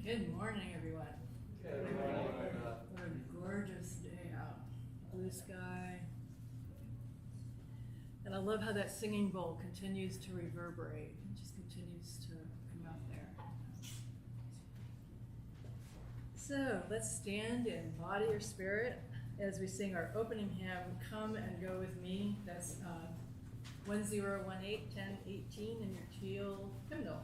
Good morning, everyone. Good morning. What a gorgeous day out. Blue sky. And I love how that singing bowl continues to reverberate. It just continues to come out there. So let's stand in body or spirit as we sing our opening hymn, Come and Go With Me. That's 1018, 1018 in your teal hymnal.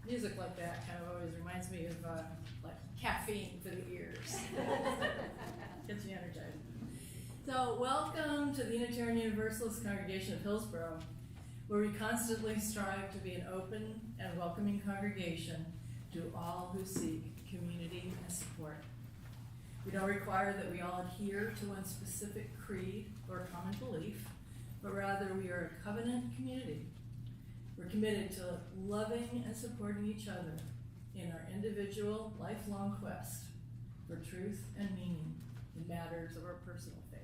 Music like that kind of always reminds me of like caffeine for the ears. Gets you energized. So welcome to the Unitarian Universalist congregation of Hillsborough, where we constantly strive to be an open and welcoming congregation to all who seek community and support. We don't require that we all adhere to one specific creed or common belief, but rather we are a covenant community. We're committed to loving and supporting each other in our individual, lifelong quest for truth and meaning in matters of our personal faith.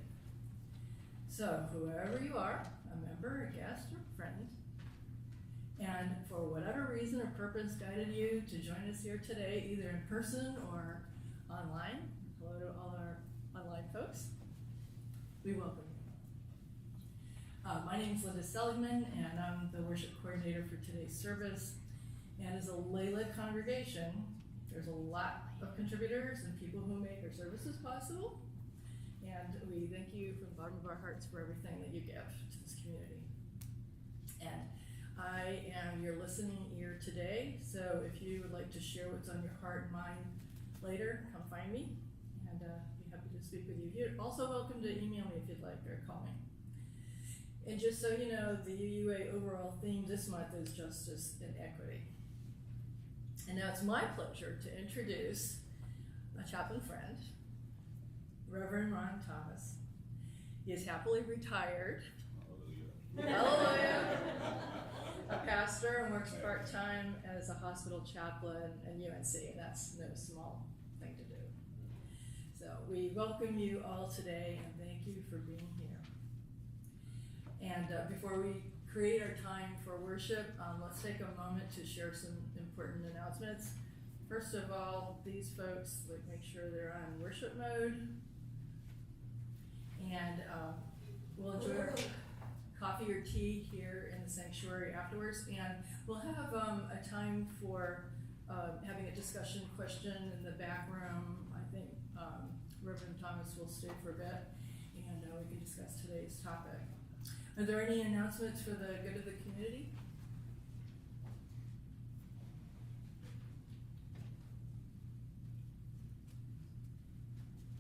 So, whoever you are, a member, a guest, or friend, and for whatever reason or purpose guided you to join us here today, either in person or online, hello to all our online folks, we welcome you. My name is Linda Seligman, and I'm the worship coordinator for today's service. And as a lay-led congregation, there's a lot of contributors and people who make our services possible. And we thank you from the bottom of our hearts for everything that you give to this community. And I am your listening ear today, so if you would like to share what's on your heart and mind later, come find me, and be happy to speak with you. You're also welcome to email me if you'd like, or call me. And just so you know, the UUA overall theme this month is justice and equity. And now it's my pleasure to introduce a chaplain friend, Reverend Ron Thomas. He is happily retired. Hallelujah. Hallelujah. A pastor and works part-time as a hospital chaplain at UNC, and that's no small thing to do. So we welcome you all today, and thank you for being here. And before we create our time for worship, let's take a moment to share some important announcements. First of all, these folks, like, make sure they're on worship mode. And we'll enjoy our coffee or tea here in the sanctuary afterwards. And we'll have a time for having a discussion question in the back room. I think Reverend Thomas will stay for a bit, and we can discuss today's topic. Are there any announcements for the good of the community?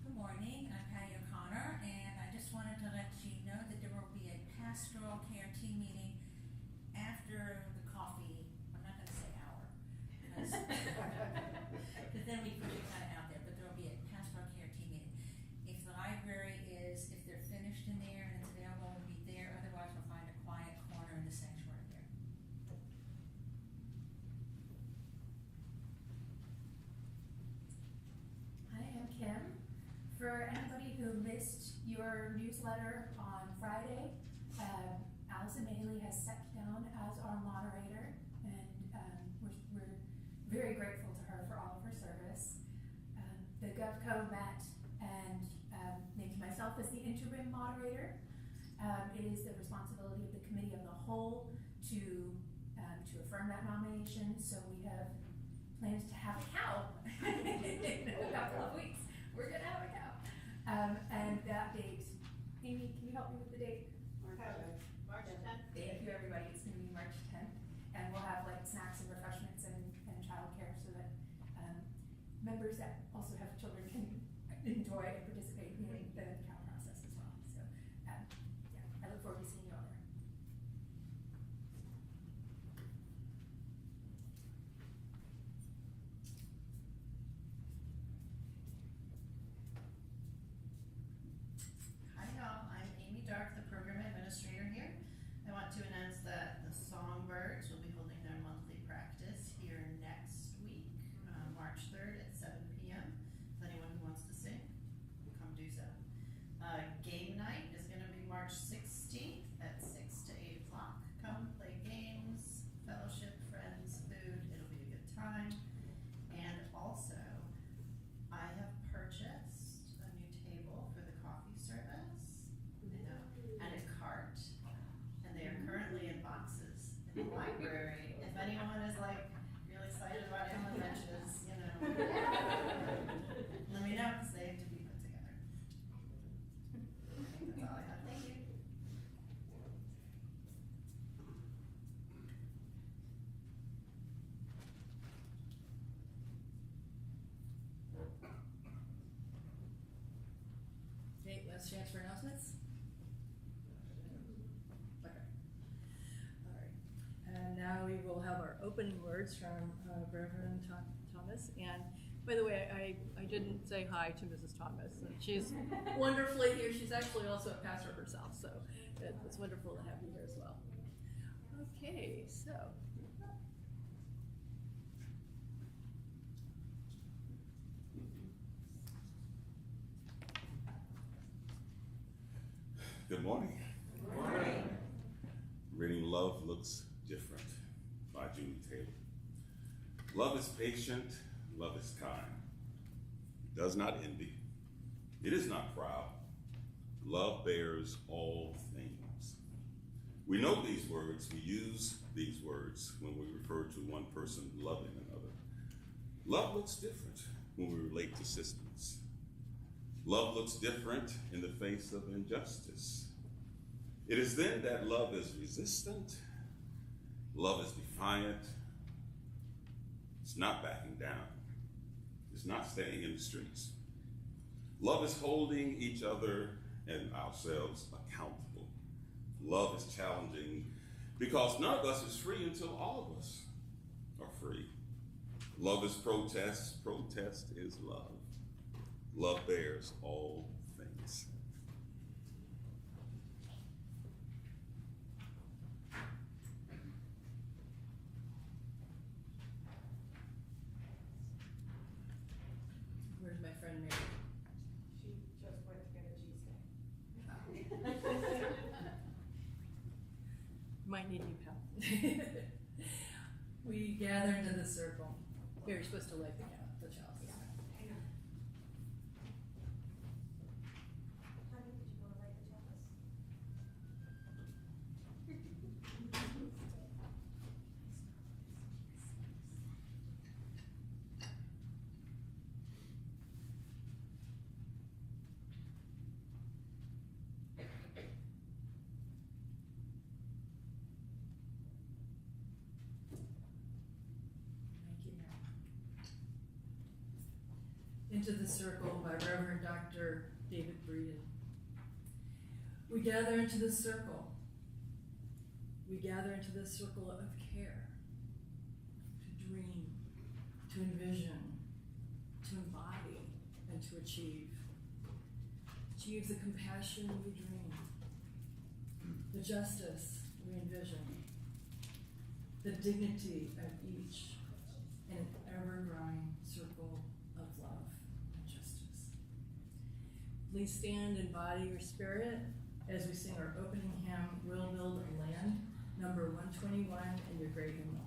Good morning, I'm Patty O'Connor, and I just wanted to let you know that there will be a pastoral care team meeting after the coffee. I'm not going to say hour, because then we put it kind of out there, but there will be a pastoral care team meeting. If the library is, if they're finished in there and it's available, we'll be there. Otherwise, we'll find a quiet corner in the sanctuary there. Hi, I'm Kim. For anybody who missed your newsletter on Friday, Allison Maley has stepped down as our moderator, and we're very grateful to her for all of her service. The GovCo met and named myself as the interim moderator. It is the responsibility of the committee of the whole to affirm that nomination, so we have plans to have a cow in a couple of weeks. We're gonna have a cow. And that date, Amy, can you help me with the date? March 10th. Thank you, everybody. It's gonna be March 10th. And we'll have like snacks and refreshments and childcare so that members that also have children can enjoy and participate in the cow process as well. So, yeah, I look forward to seeing you all there. Hi y'all, I'm Amy Dark, the program administrator here. I want to announce that the Songbirds will be holding their monthly practice here next week, March 3rd at 7 p.m. If anyone who wants to sing, come do so. Game night is going to be March 16th at 6 to 8 o'clock. Come play games, fellowship, friends, food. It'll be a good time. And also, I have purchased a new table for the coffee service, and a cart, and they are currently in boxes in the library. If anyone is like really excited about Allen wrenches, let me know, because they have to be put together. I think that's all I have. Thank you. Okay, last chance for announcements. Okay. All right. And now we will have our opening words from Reverend Thomas. And by the way, I didn't say hi to Mrs. Thomas. She's wonderfully here. She's actually also a pastor herself, so it's wonderful to have you here as well. Okay, so. Good morning. Good morning. Reading Love Looks Different by Julie Taylor. Love is patient, love is kind. It does not envy. It is not proud. Love bears all things. We know these words, we use these words when we refer to one person loving another. Love looks different when we relate to systems. Love looks different in the face of injustice. It is then that love is resistant, love is defiant, it's not backing down, it's not staying in the streets. Love is holding each other and ourselves accountable. Love is challenging because none of us is free until all of us are free. Love is protest, protest is love. Love bears all things. Where's my friend Mary? She just went to get a cheesesteak. We gather into the circle. Here, you're supposed to light the chalice. Honey, did you want to light the chalice? Thank you, Mary. Into the Circle by Reverend Dr. David Breeden. We gather into the circle. We gather into the circle of care, to dream, to envision, to embody, and to achieve. Achieve the compassion we dream, the justice we envision, the dignity of each in an ever-growing circle of love and justice. Please stand and body your spirit as we sing our opening hymn, We'll Build a Land, number 121 in your great hymnal.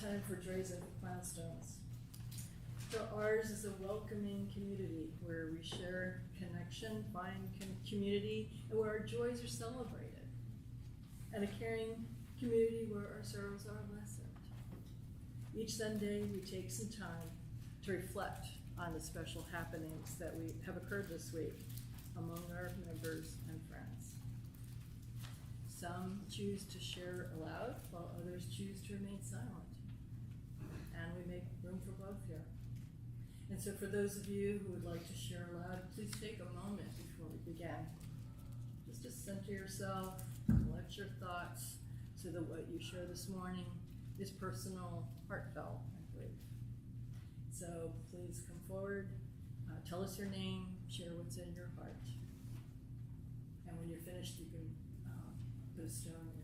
Time for Drays and Milestones. So ours is a welcoming community where we share connection, find community, and where our joys are celebrated. And a caring community where our sorrows are lessened. Each Sunday, we take some time to reflect on the special happenings that have occurred this week among our members and friends. Some choose to share aloud, while others choose to remain silent. And we make room for both here. And so for those of you who would like to share aloud, please take a moment before we begin. Just to center yourself, collect your thoughts, so that what you share this morning is personal, heartfelt, and brief. So please come forward, tell us your name, share what's in your heart. And when you're finished, you can put a stone in.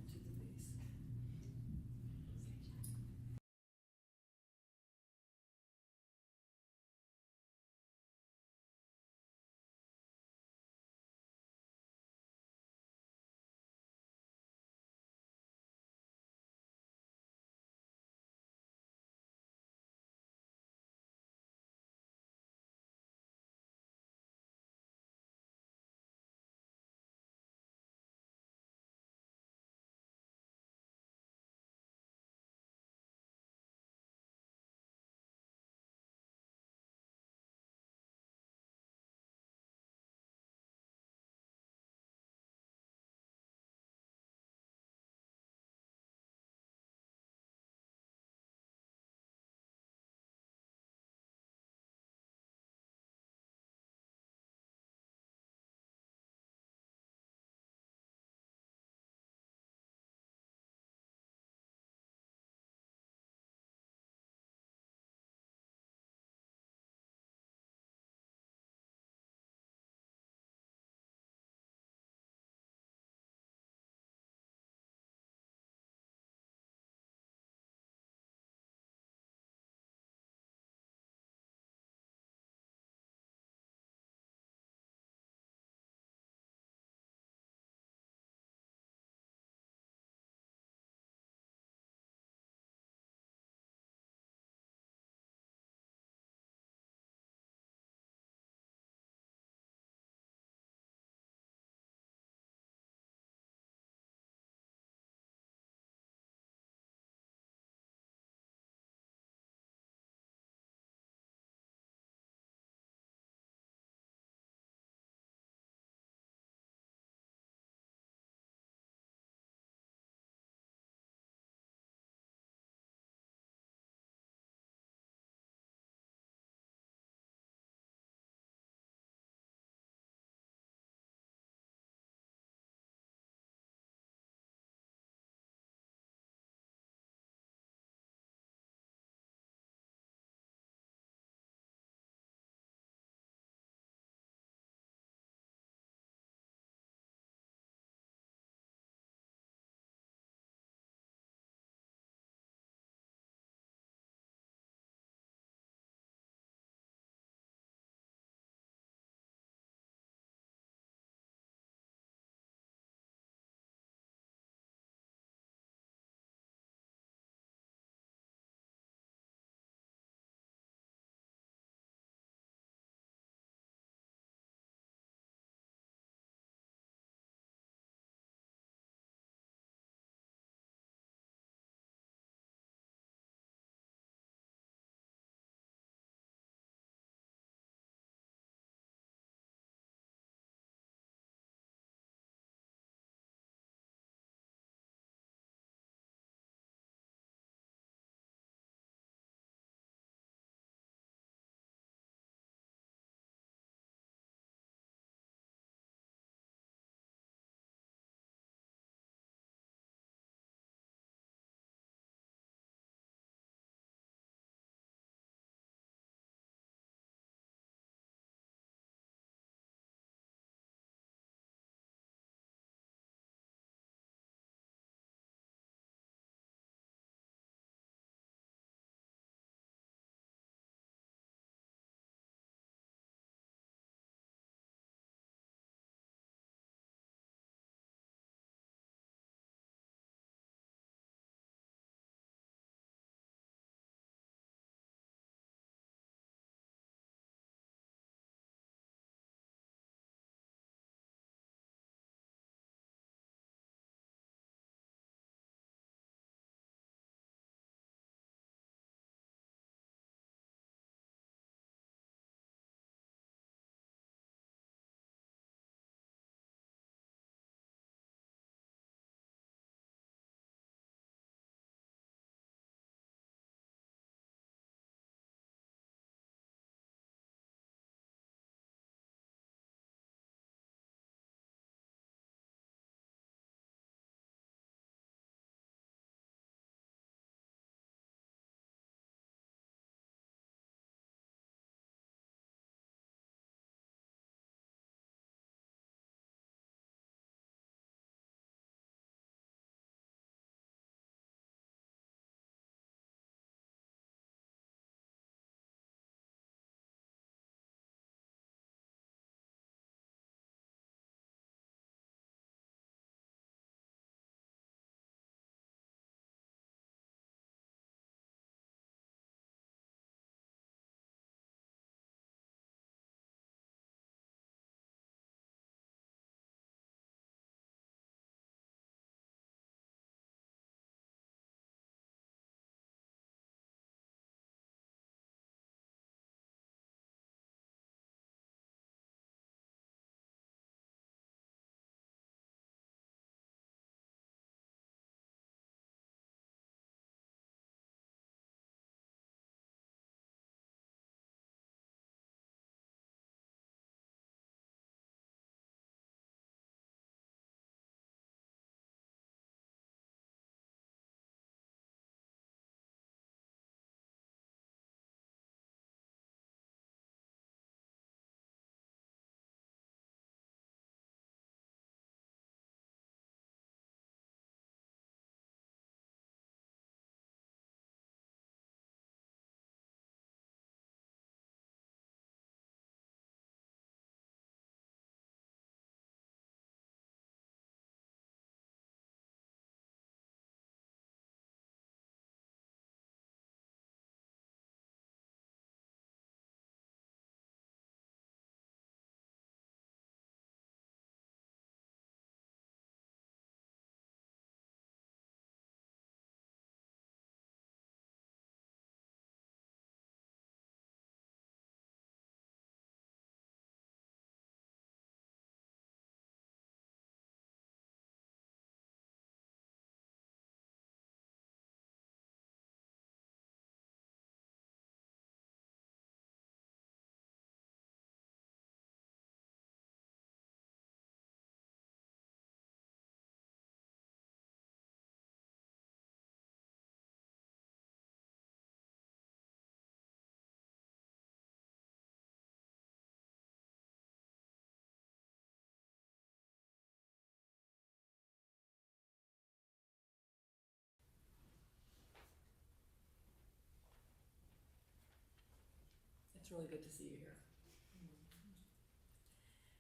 It's really good to see you here.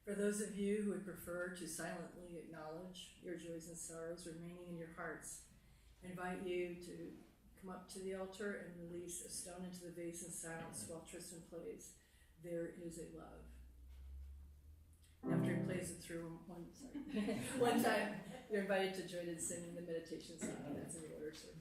For those of you who would prefer to silently acknowledge your joys and sorrows remaining in your hearts, I invite you to come up to the altar and release a stone into the vase in silence while Tristan plays There Is a Love. After he plays it through one time, you're invited to join in singing the meditation song. That's in the order of service.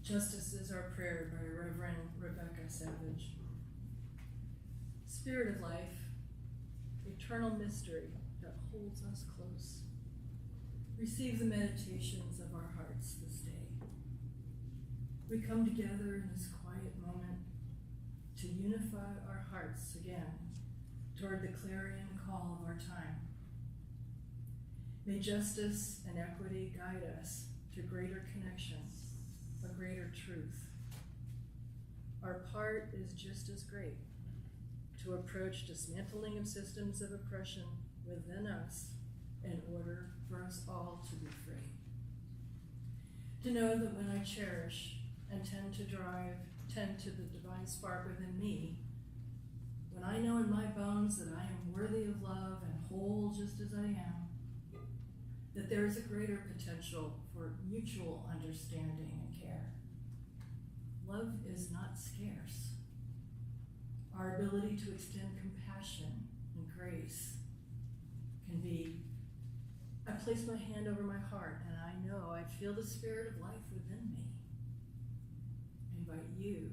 Justice is our prayer by Reverend Rebecca Savage. Spirit of life, eternal mystery that holds us close, receive the meditations of our hearts this day. We come together in this quiet moment to unify our hearts again toward the clarion call of our time. May justice and equity guide us to greater connection, a greater truth. Our part is just as great, to approach dismantling of systems of oppression within us in order for us all to be free. To know that when I cherish and tend to the divine spark within me, when I know in my bones that I am worthy of love and whole just as I am, that there is a greater potential for mutual understanding and care. Love is not scarce. Our ability to extend compassion and grace can be, I place my hand over my heart and I know I feel the spirit of life within me. I invite you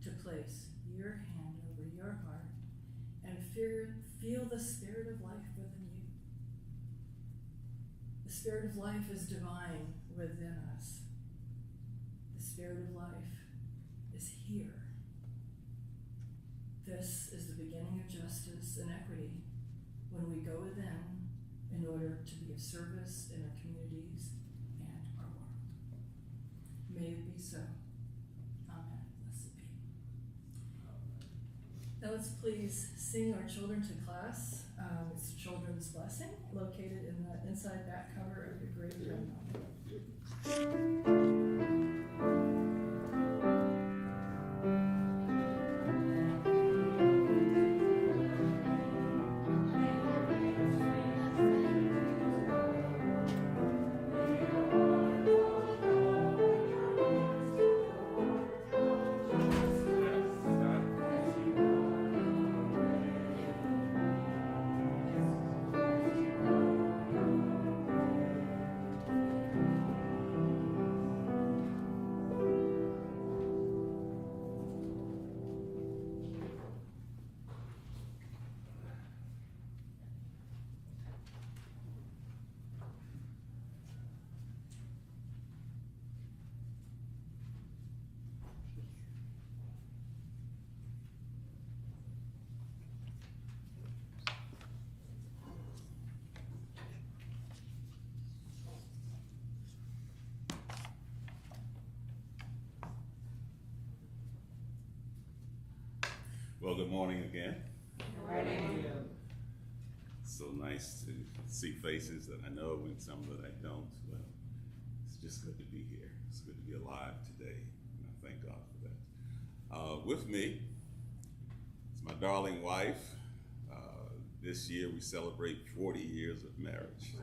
to place your hand over your heart and feel the spirit of life within you. The spirit of life is divine within us. The spirit of life is here. This is the beginning of justice and equity when we go within in order to be of service in our communities and our world. May it be so. Amen. Blessed be. Now let's please sing our children to class. It's Children's Blessing, located in the inside back cover of your grade hymnal. morning again. Good morning. So nice to see faces that I know and some that I don't. Well, it's just good to be here. It's good to be alive today, and I thank God for that. With me is my darling wife. This year we celebrate 40 years of marriage.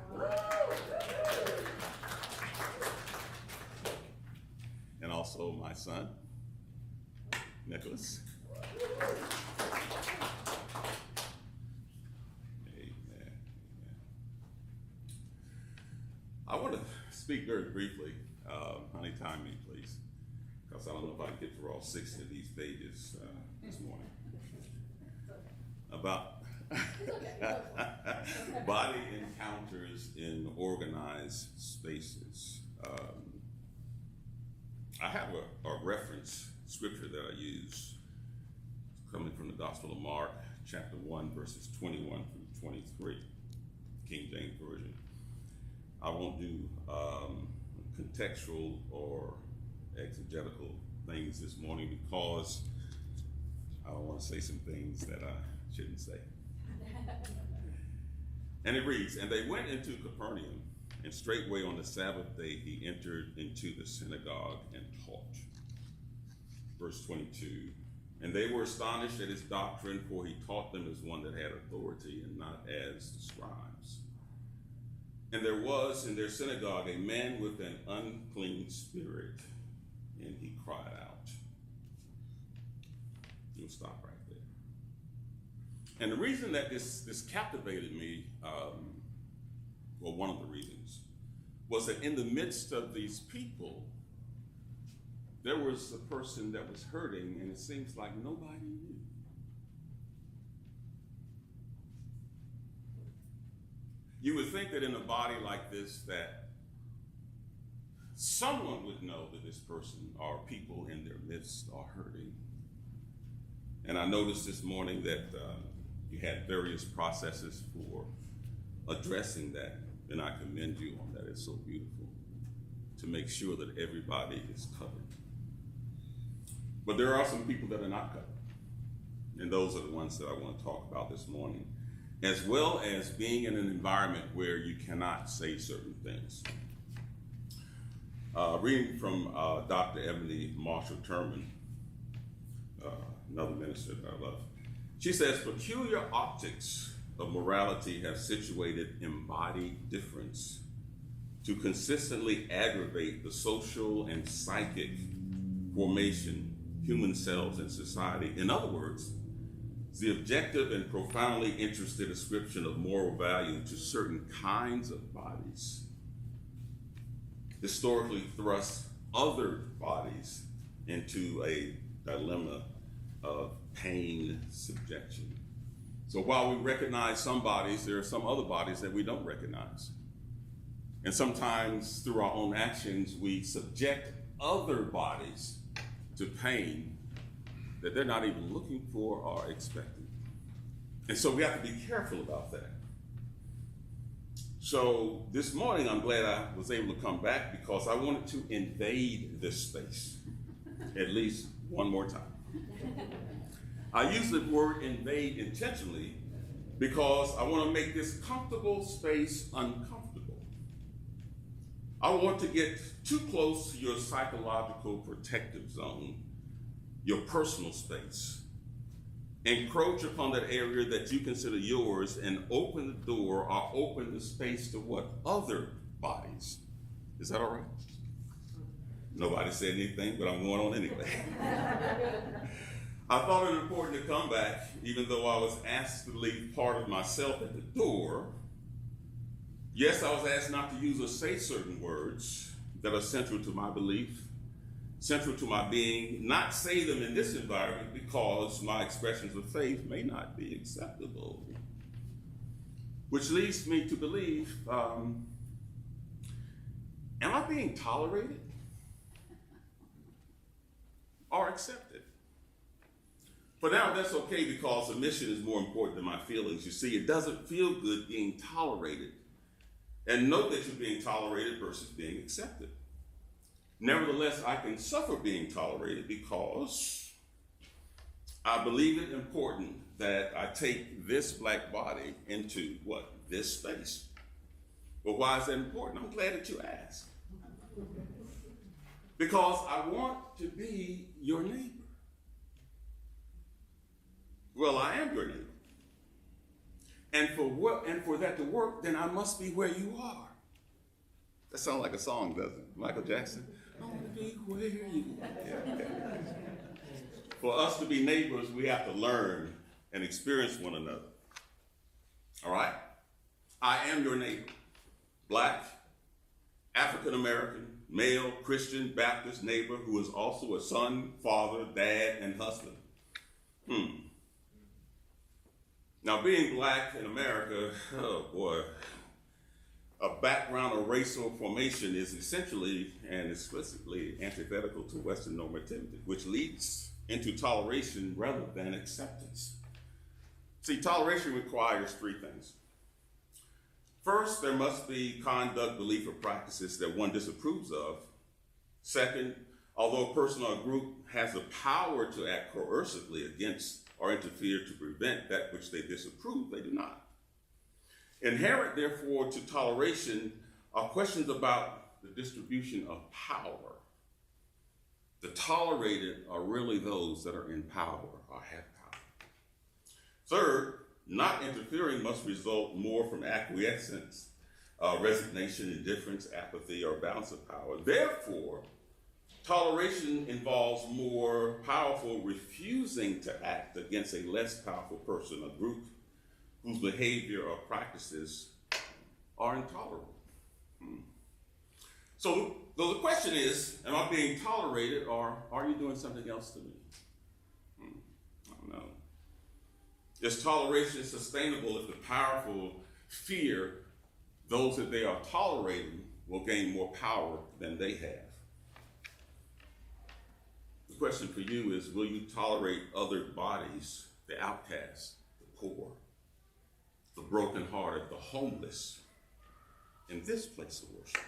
And also my son, Nicholas. Amen. I want to speak very briefly, honey, time me please, because I don't know if I can get through all 60 of these pages this morning. About body encounters in organized spaces. I have a reference scripture that I use coming from the Gospel of Mark, chapter 1, verses 21 through 23, King James Version. I won't do contextual or exegetical things this morning because I don't want to say some things that I shouldn't say. And it reads, "And they went into Capernaum, and straightway on the Sabbath day he entered into the synagogue and taught." Verse 22, "And they were astonished at his doctrine, for he taught them as one that had authority, and not as the scribes. And there was in their synagogue a man with an unclean spirit, and he cried out." You'll stop right there. And the reason that this captivated me, well, one of the reasons, was that in the midst of these people, there was a person that was hurting, and it seems like nobody knew. You would think that in a body like this that someone would know that this person or people in their midst are hurting. And I noticed this morning that you had various processes for addressing that, and I commend you on that. It's so beautiful to make sure that everybody is covered. But there are some people that are not covered, and those are the ones that I want to talk about this morning, as well as being in an environment where you cannot say certain things. Reading from Dr. Ebony Marshall-Turman, another minister that I love. She says, "Peculiar optics of morality have situated embodied difference to consistently aggravate the social and psychic formation human selves in society." In other words, the objective and profoundly interested ascription of moral value to certain kinds of bodies historically thrusts other bodies into a dilemma of pain subjection. So while we recognize some bodies, there are some other bodies that we don't recognize. And sometimes through our own actions, we subject other bodies to pain that they're not even looking for or expecting. And so we have to be careful about that. So this morning, I'm glad I was able to come back because I wanted to invade this space at least one more time. I use the word invade intentionally because I want to make this comfortable space uncomfortable. I want to get too close to your psychological protective zone, your personal space, encroach upon that area that you consider yours, and open the door or open the space to what? Other bodies. Is that all right? Nobody said anything, but I'm going on anyway. I thought it important to come back, even though I was asked to leave part of myself at the door. Yes, I was asked not to use or say certain words that are central to my belief, central to my being, not say them in this environment because my expressions of faith may not be acceptable. Which leads me to believe, am I being tolerated or accepted? For now, that's okay because the mission is more important than my feelings. You see, it doesn't feel good being tolerated. And note that you're being tolerated versus being accepted. Nevertheless, I can suffer being tolerated because I believe it important that I take this black body into what? This space. But why is that important? I'm glad that you asked. Because I want to be your neighbor. Well, I am your neighbor. And for that to work, then I must be where you are. That sounds like a song, doesn't it? Michael Jackson. I want to be where you are. Yeah. For us to be neighbors, we have to learn and experience one another. All right? I am your neighbor. Black, African American, male, Christian, Baptist neighbor who is also a son, father, dad, and husband. Now, being black in America, oh boy, a background of racial formation is essentially and explicitly antithetical to Western normativity, which leads into toleration rather than acceptance. See, toleration requires three things. First, there must be conduct, belief, or practices that one disapproves of. Second, although a person or a group has the power to act coercively against or interfere to prevent that which they disapprove, they do not. Inherent, therefore, to toleration are questions about the distribution of power. The tolerated are really those that are in power or have power. Third, not interfering must result more from acquiescence, resignation, indifference, apathy, or balance of power. Therefore, toleration involves more powerful refusing to act against a less powerful person, a group whose behavior or practices are intolerable. So the question is, am I being tolerated or are you doing something else to me? I don't know. Is toleration sustainable if the powerful fear those that they are tolerating will gain more power than they have? The question for you is, will you tolerate other bodies, the outcasts, the poor, the brokenhearted, the homeless, in this place of worship?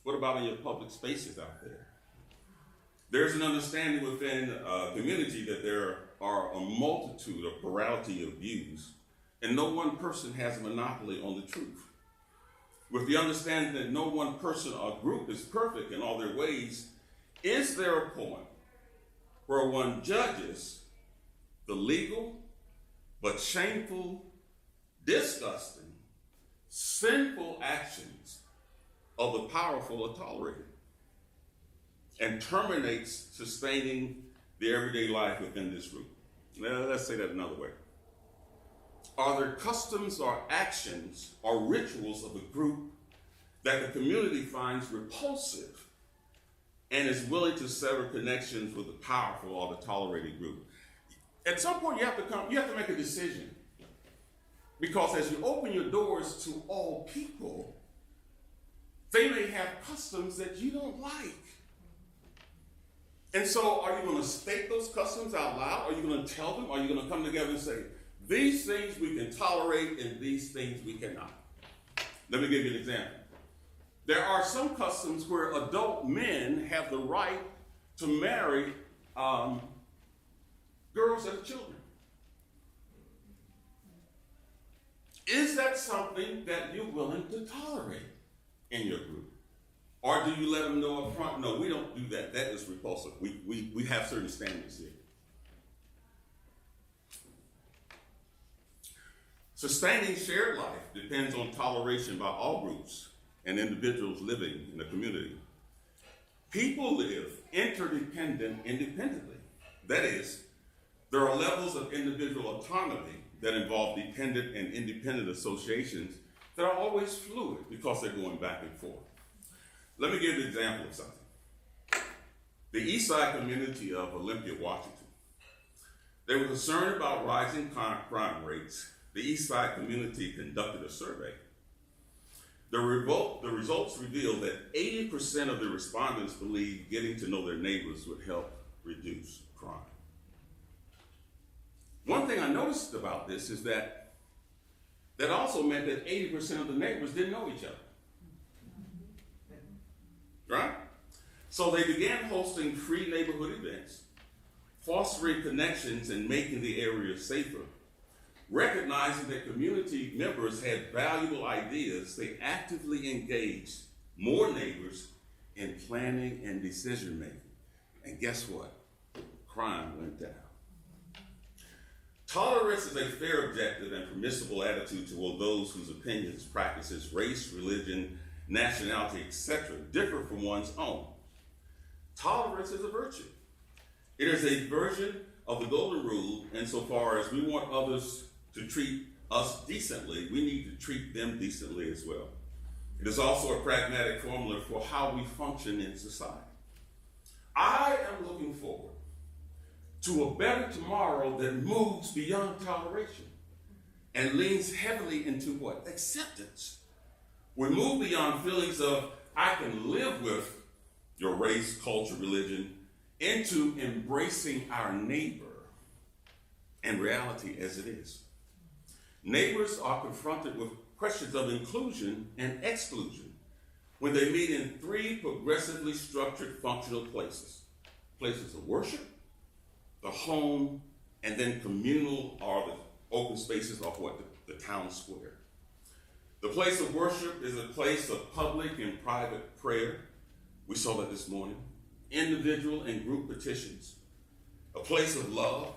What about in your public spaces out there? There's an understanding within a community that there are a multitude of plurality of views, and no one person has a monopoly on the truth. With the understanding that no one person or group is perfect in all their ways, is there a point where one judges the legal but shameful, disgusting, sinful actions of the powerful or tolerated, and terminates sustaining the everyday life within this group? Now, let's say that another way. Are there customs or actions or rituals of a group that the community finds repulsive and is willing to sever connections with the powerful or the tolerated group? At some point, you have to make a decision. Because as you open your doors to all people, they may have customs that you don't like. And so are you going to state those customs out loud? Are you going to tell them? Are you going to come together and say, these things we can tolerate and these things we cannot? Let me give you an example. There are some customs where adult men have the right to marry girls that are children. Is that something that you're willing to tolerate in your group? Or do you let them know up front, no, we don't do that. That is repulsive. We have certain standards here. Sustaining shared life depends on toleration by all groups and individuals living in a community. People live independently. That is, there are levels of individual autonomy that involve dependent and independent associations that are always fluid because they're going back and forth. Let me give you an example of something. The East Side community of Olympia, Washington. They were concerned about rising crime rates. The East Side community conducted a survey. The results revealed that 80% of the respondents believed getting to know their neighbors would help reduce crime. One thing I noticed about this is that also meant that 80% of the neighbors didn't know each other. Right? So they began hosting free neighborhood events fostering connections and making the area safer. Recognizing that community members had valuable ideas, they actively engaged more neighbors in planning and decision making. And guess what? Crime went down. Tolerance is a fair, objective, and permissible attitude toward those whose opinions, practices, race, religion, nationality, etc. differ from one's own. Tolerance is a virtue. It is a version of the golden rule insofar as we want others to treat us decently, we need to treat them decently as well. It is also a pragmatic formula for how we function in society. I am looking forward to a better tomorrow that moves beyond toleration and leans heavily into what? Acceptance. We move beyond feelings of, I can live with your race, culture, religion, into embracing our neighbor and reality as it is. Neighbors are confronted with questions of inclusion and exclusion when they meet in three progressively structured functional places. Places of worship, the home, and then communal or the open spaces of what? The town square. The place of worship is a place of public and private prayer. We saw that this morning. Individual and group petitions. A place of love.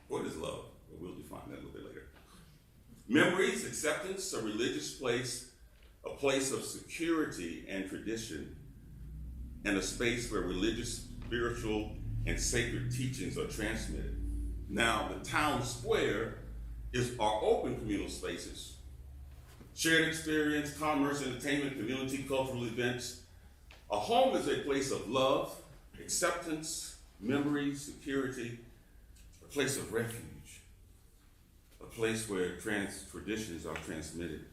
What is love? Well, we'll define that a little bit later. Memories, acceptance, a religious place, a place of security and tradition, and a space where religious, spiritual, and sacred teachings are transmitted. Now, the town square is our open communal spaces. Shared experience, commerce, entertainment, community, cultural events. A home is a place of love, acceptance, memory, security, a place of refuge, a place where traditions are transmitted,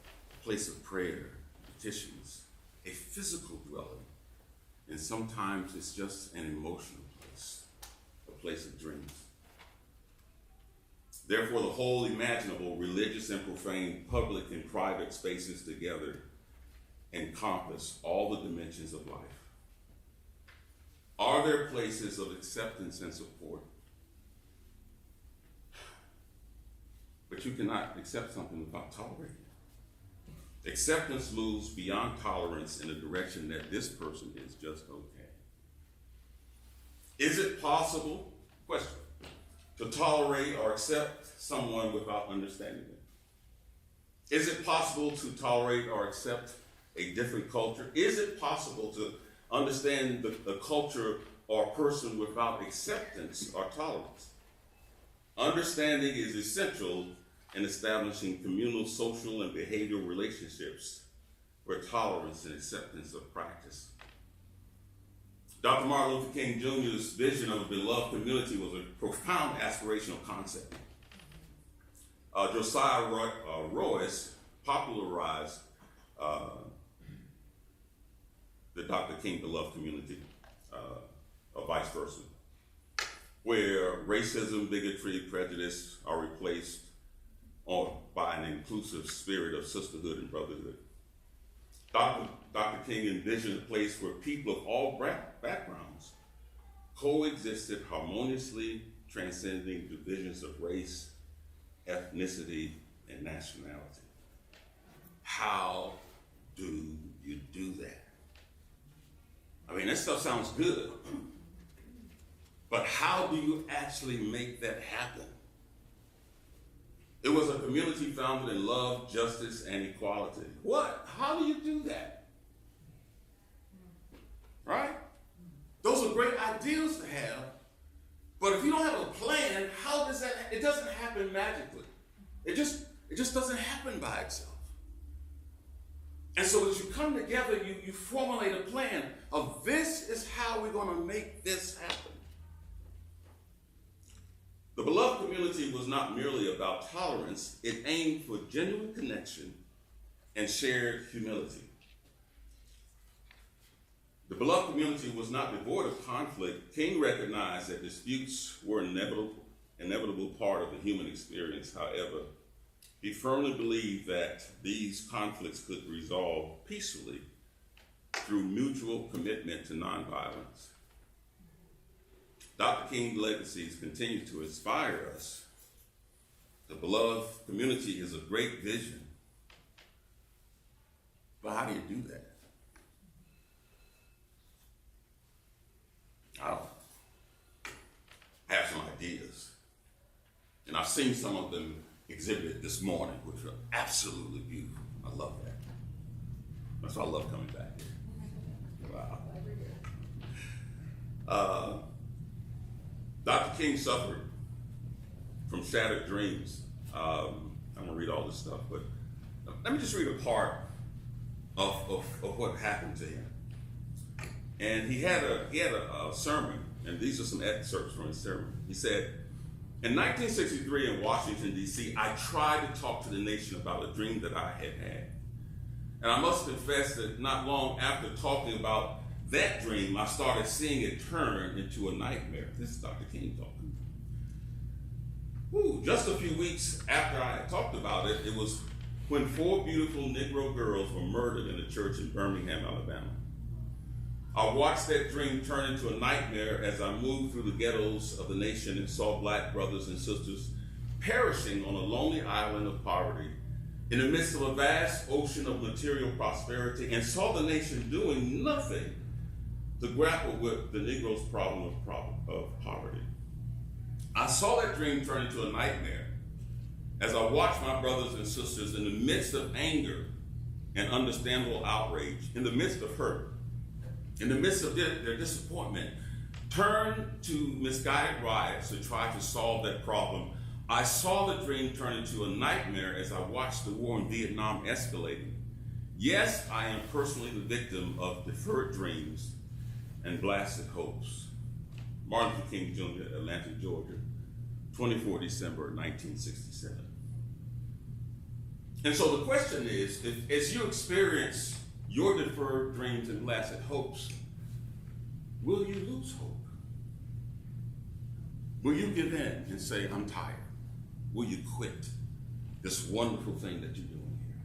a place of prayer, petitions, a physical dwelling, and sometimes it's just an emotional place, a place of dreams. Therefore, the whole imaginable, religious and profane, public and private spaces together encompass all the dimensions of life. Are there places of acceptance and support? But you cannot accept something without tolerating it. Acceptance moves beyond tolerance in the direction that this person is just okay. Is it possible, question, to tolerate or accept someone without understanding them? Is it possible to tolerate or accept a different culture? Is it possible to understand the culture or person without acceptance or tolerance? Understanding is essential in establishing communal, social, and behavioral relationships where tolerance and acceptance are practiced. Dr. Martin Luther King Jr.'s vision of a beloved community was a profound aspirational concept. Josiah Royce popularized the Dr. King beloved community, or vice versa, where racism, bigotry, prejudice are replaced by an inclusive spirit of sisterhood and brotherhood. Dr. King envisioned a place where people of all backgrounds coexisted harmoniously, transcending divisions of race, ethnicity, and nationality. How do you do that? I mean, that stuff sounds good, but how do you actually make that happen? It was a community founded in love, justice, and equality. What? How do you do that? Right? Those are great ideals to have, but if you don't have a plan, how does that? It doesn't happen magically. It just doesn't happen by itself. And so as you come together, you formulate a plan of this is how we're going to make this happen. The beloved community was not merely about tolerance, it aimed for genuine connection and shared humility. The beloved community was not devoid of conflict. King recognized that disputes were an inevitable part of the human experience. However, he firmly believed that these conflicts could resolve peacefully through mutual commitment to nonviolence. Dr. King's legacies continue to inspire us. The beloved community is a great vision. But how do you do that? I have some ideas. And I've seen some of them exhibited this morning, which are absolutely beautiful. I love that. That's why I love coming back here. Wow. Dr. King suffered from shattered dreams. I'm gonna read all this stuff, but let me just read a part of what happened to him. And he had a sermon, and these are some excerpts from his sermon. He said, in 1963 in Washington, D.C., I tried to talk to the nation about a dream that I had had. And I must confess that not long after talking about that dream, I started seeing it turn into a nightmare. This is Dr. King talking. Just a few weeks after I had talked about it, it was when 4 beautiful Negro girls were murdered in a church in Birmingham, Alabama. I watched that dream turn into a nightmare as I moved through the ghettos of the nation and saw black brothers and sisters perishing on a lonely island of poverty in the midst of a vast ocean of material prosperity, and saw the nation doing nothing to grapple with the Negro's problem of poverty. I saw that dream turn into a nightmare as I watched my brothers and sisters in the midst of anger and understandable outrage, in the midst of hurt, in the midst of their disappointment, turn to misguided riots to try to solve that problem. I saw the dream turn into a nightmare as I watched the war in Vietnam escalating. Yes, I am personally the victim of deferred dreams and blasted hopes. Martin Luther King Jr., Atlanta, Georgia, 24 December 1967. And so the question is, as you experience your deferred dreams and blasted hopes, will you lose hope? Will you give in and say, I'm tired? Will you quit this wonderful thing that you're doing here?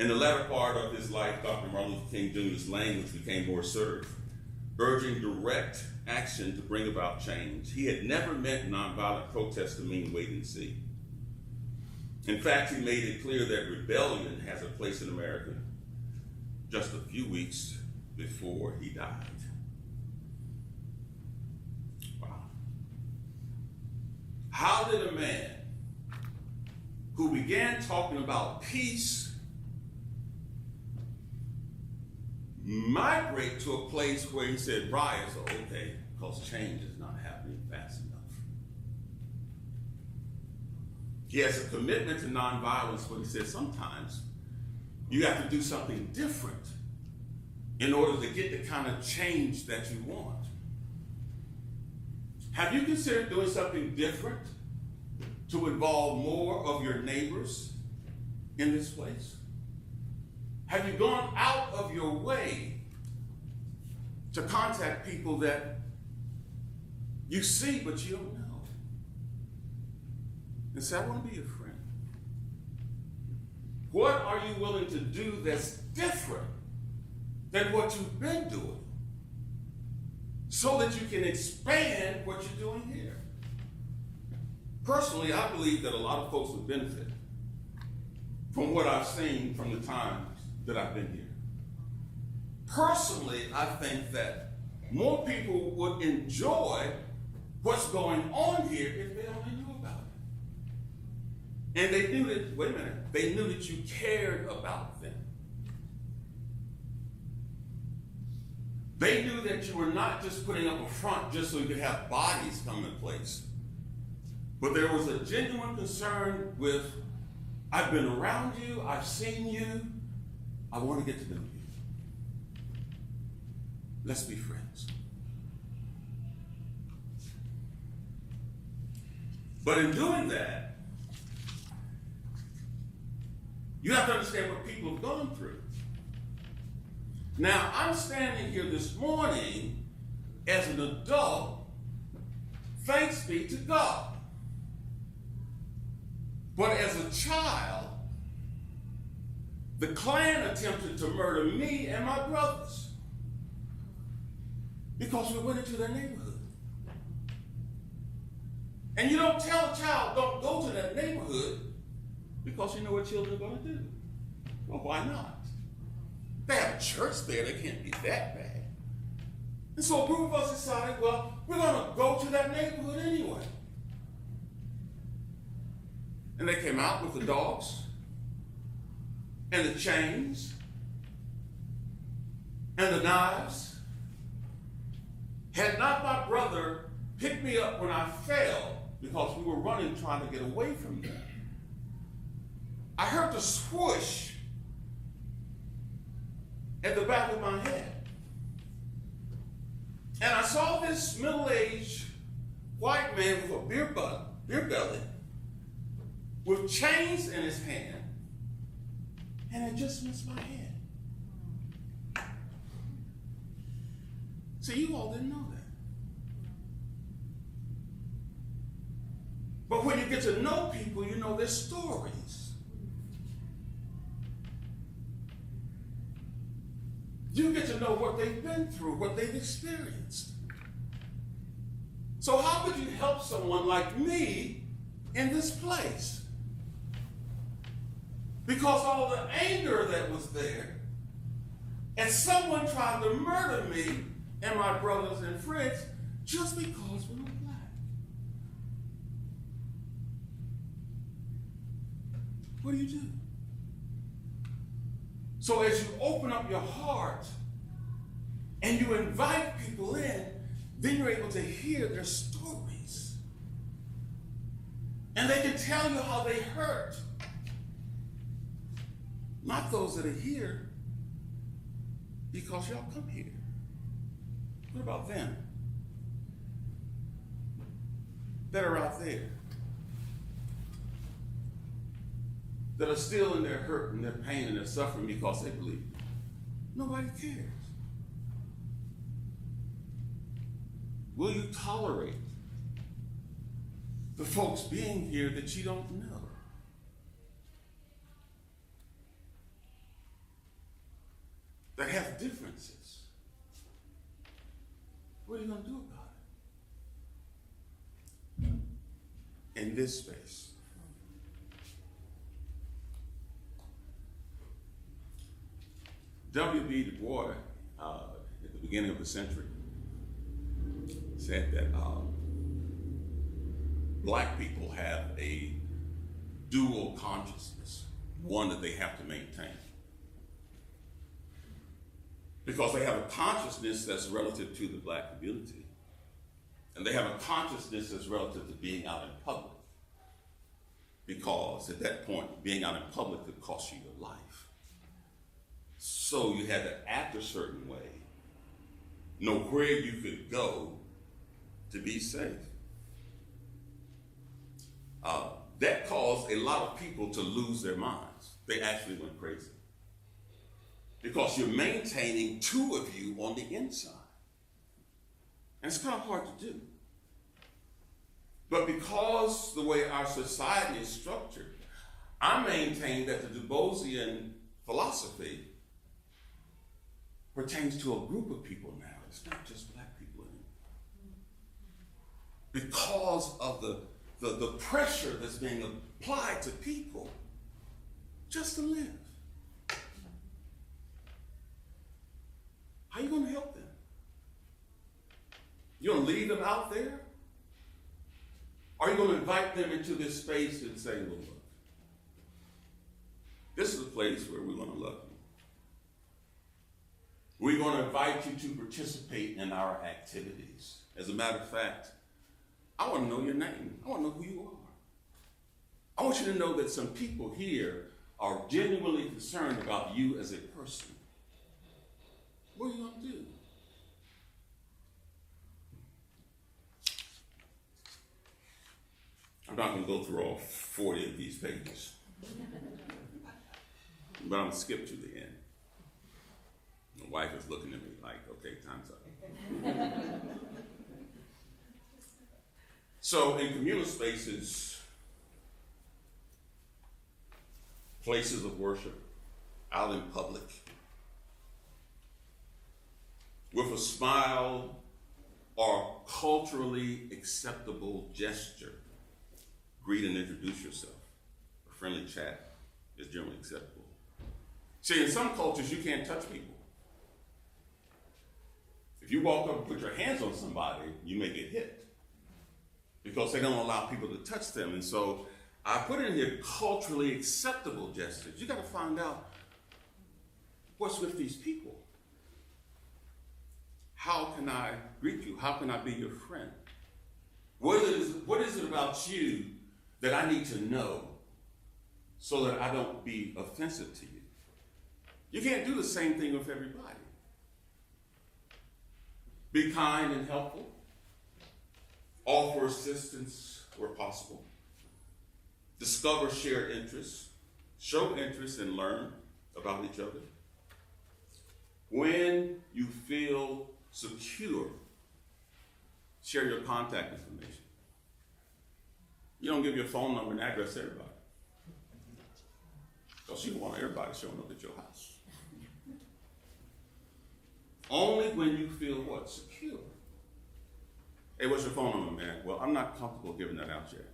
In the latter part of his life, Dr. Martin Luther King Jr.'s language became more assertive, urging direct action to bring about change. He had never meant nonviolent protest to mean wait and see. In fact, he made it clear that rebellion has a place in America just a few weeks before he died. Wow. How did a man who began talking about peace migrate to a place where he said riots are okay because change is not happening fast enough? He has a commitment to nonviolence, but he says sometimes you have to do something different in order to get the kind of change that you want. Have you considered doing something different to involve more of your neighbors in this place? Have you gone out of your way to contact people that you see but you don't know? And say, I want to be your friend. What are you willing to do that's different than what you've been doing so that you can expand what you're doing here? Personally, I believe that a lot of folks would benefit from what I've seen from the times that I've been here. Personally, I think that more people would enjoy what's going on here if they only knew about it. And they knew that, wait a minute, they knew that you cared about them. They knew that you were not just putting up a front just so you could have bodies come in place. But there was a genuine concern with, I've been around you, I've seen you, I want to get to know you. Let's be friends. But in doing that, you have to understand what people have gone through. Now, I'm standing here this morning as an adult, thanks be to God. But as a child, the Klan attempted to murder me and my brothers. because we went into their neighborhood. And you don't tell a child, don't go to that neighborhood, because you know what children are going to do. Well, why not? They have a church there, they can't be that bad. And so a group of us decided, well, we're going to go to that neighborhood anyway. And they came out with the dogs and the chains and the knives. Had not my brother picked me up when I fell, because we were running trying to get away from them, I heard the swoosh at the back of my head. And I saw this middle-aged white man with a beer belly, with chains in his hand, and it just missed my head. So you all didn't know that. But when you get to know people, you know their stories. You get to know what they've been through, what they've experienced. So how could you help someone like me in this place? Because all the anger that was there, and someone tried to murder me and my brothers and friends just because we were black. What do you do? So as you open up your heart and you invite people in, then you're able to hear their stories. And they can tell you how they hurt. Not those that are here, because y'all come here. What about them that are out there, that are still in their hurt and their pain and their suffering because they believe? Nobody cares. Will you tolerate the folks being here that you don't know? That have differences? What are you going to do about it? In this space. W.B. Du Bois, at the beginning of the century, said that black people have a dual consciousness, one that they have to maintain. Because they have a consciousness that's relative to the black community, and they have a consciousness that's relative to being out in public. Because at that point, being out in public could cost you your life. So you had to act a certain way, know where you could go to be safe. That caused a lot of people to lose their minds. They actually went crazy. Because you're maintaining two of you on the inside. And it's kind of hard to do. But because the way our society is structured, I maintain that the Du Boisian philosophy pertains to a group of people now. It's not just black people anymore. Because of the pressure that's being applied to people just to live. How are you going to help them? You going to leave them out there? Or are you going to invite them into this space and say, well, look, this is a place where we're going to love you. We're going to invite you to participate in our activities. As a matter of fact, I want to know your name. I want to know who you are. I want you to know that some people here are genuinely concerned about you as a person. What are you going to do? I'm not going to go through all 40 of these pages. But I'm going to skip to the end. My wife is looking at me like, okay, time's up. So in communal spaces, places of worship, out in public, with a smile or culturally acceptable gesture. Greet and introduce yourself. A friendly chat is generally acceptable. See, in some cultures, you can't touch people. If you walk up and put your hands on somebody, you may get hit because they don't allow people to touch them. And so I put in here culturally acceptable gestures. You got to find out what's with these people. How can I greet you? How can I be your friend? What is it about you that I need to know so that I don't be offensive to you? You can't do the same thing with everybody. Be kind and helpful. Offer assistance where possible. Discover shared interests. Show interest and learn about each other. When you feel secure, share your contact information. You don't give your phone number and address to everybody, because you don't want everybody showing up at your house. Only when you feel what? Secure. Hey, what's your phone number, man? Well, I'm not comfortable giving that out yet.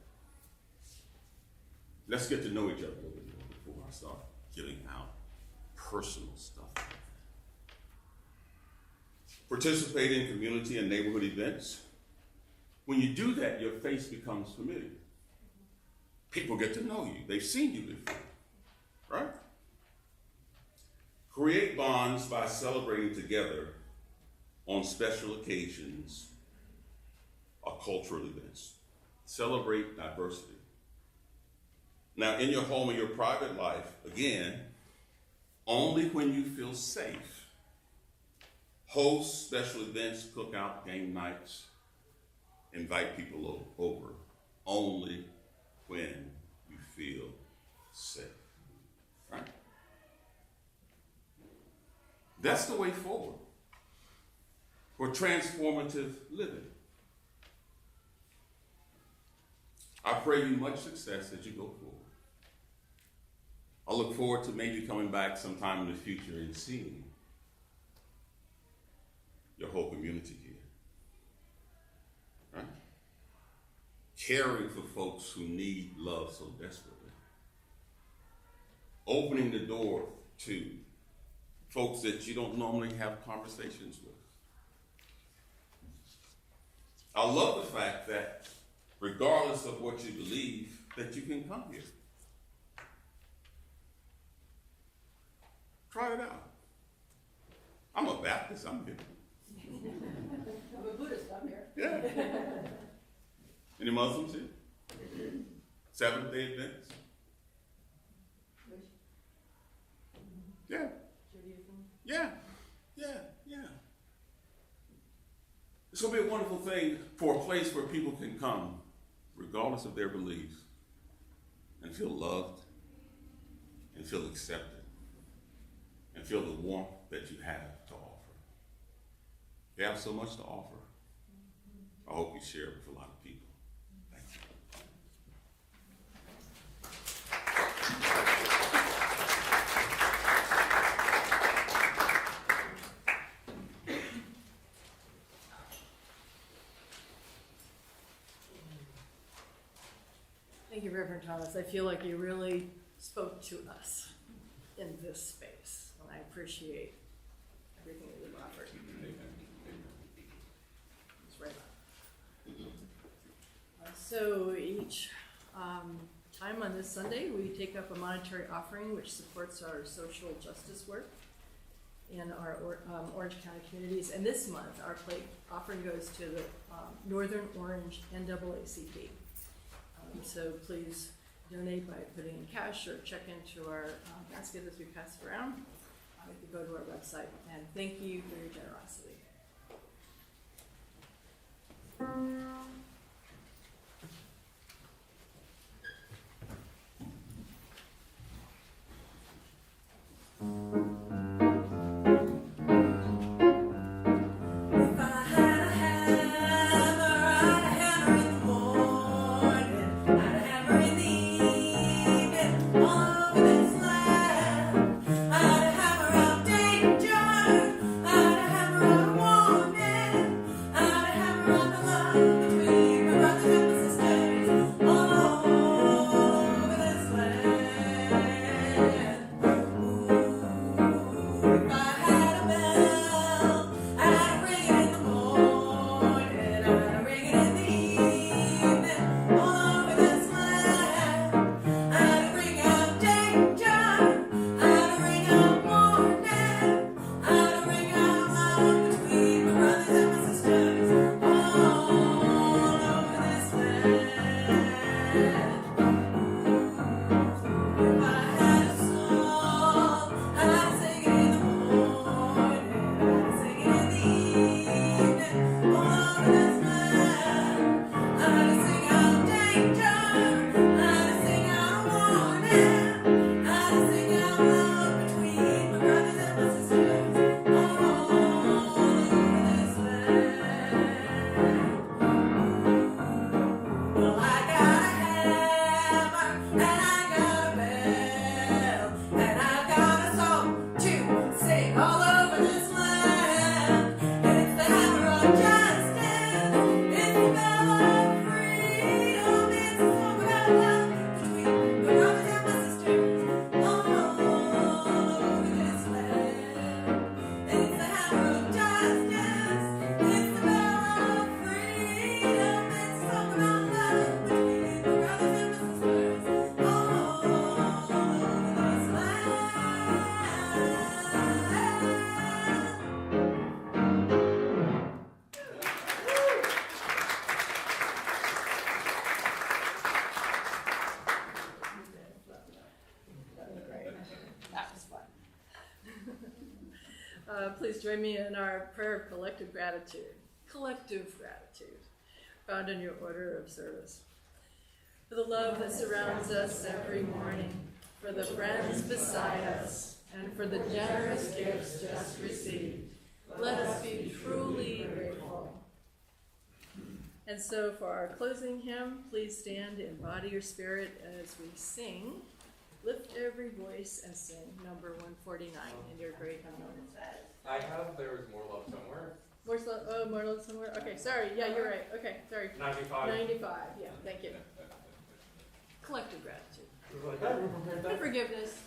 Let's get to know each other a little bit more before I start giving out personal stuff. Participate in community and neighborhood events. When you do that, your face becomes familiar. People get to know you. They've seen you before, right? Create bonds by celebrating together on special occasions or cultural events. Celebrate diversity. Now, in your home or your private life, again, only when you feel safe. Host special events, cookout, game nights, invite people over, only when you feel safe, right? That's the way forward for transformative living. I pray you much success as you go forward. I look forward to maybe coming back sometime in the future and seeing your whole community here, right? Caring for folks who need love so desperately. Opening the door to folks that you don't normally have conversations with. I love the fact that regardless of what you believe, that you can come here. Try it out. I'm a Baptist, I'm here. I'm a Buddhist, I'm here. Yeah. Any Muslims here? Seventh-day Adventists? Yeah. Yeah. It's going to be a wonderful thing for a place where people can come, regardless of their beliefs, and feel loved, and feel accepted, and feel the warmth that you have to offer. You have so much to offer. I hope you share it with a lot of people. Thank you. Thank you, Reverend Thomas. I feel like you really spoke to us in this space, and I appreciate everything that you've offered. It's right on. So each time on this Sunday, we take up a monetary offering which supports our social justice work in our Orange County communities. And this month, our offering goes to the Northern Orange NAACP. So please donate by putting in cash or check into our basket as we pass it around. You can go to our website, and thank you for your generosity. I'd Please join me in our prayer of collective gratitude. Collective gratitude, found in your order of service. For the love that surrounds us every morning, for the friends beside us, and for the generous gifts just received, let us be truly grateful. And so for our closing hymn, please stand in body or spirit as we sing. Lift every voice and sing number 149 in your great hymnal. I have There Is More Love Somewhere. More love somewhere? Okay, sorry. Yeah, you're right. Okay, sorry. 95. 95, yeah, thank you. Collective gratitude. Like that, we prepared And forgiveness.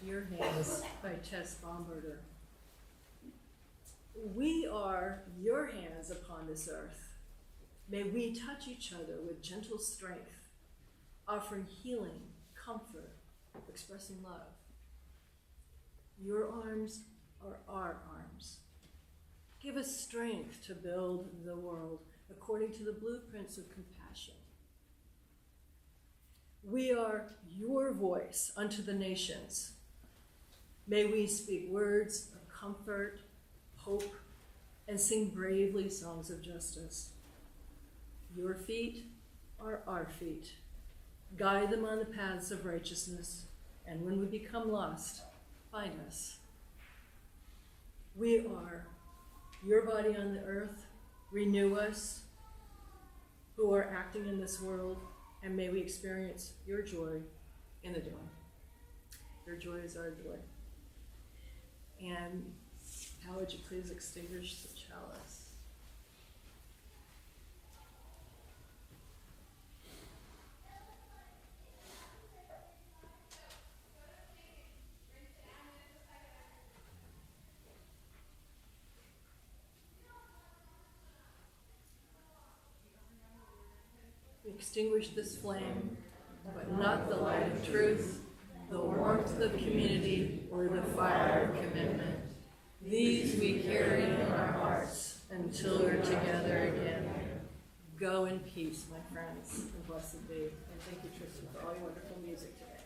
Your Hands by Tess Bombarder. We are your hands upon this earth. May we touch each other with gentle strength, offering healing, comfort, expressing love. Your arms are our arms. Give us strength to build the world according to the blueprints of compassion. We are your voice unto the nations. May we speak words of comfort, hope, and sing bravely songs of justice. Your feet are our feet. Guide them on the paths of righteousness, and when we become lost, find us. We are your body on the earth. Renew us, who are acting in this world, and may we experience your joy in the doing. Your joy is our joy. And how would you please extinguish the chalice? We extinguish this flame, but not the light of truth, the warmth of community, or the fire of commitment. These we carry in our hearts until we're together again. Go in peace, my friends, and blessed be. And thank you, Tristan, for all your wonderful music today.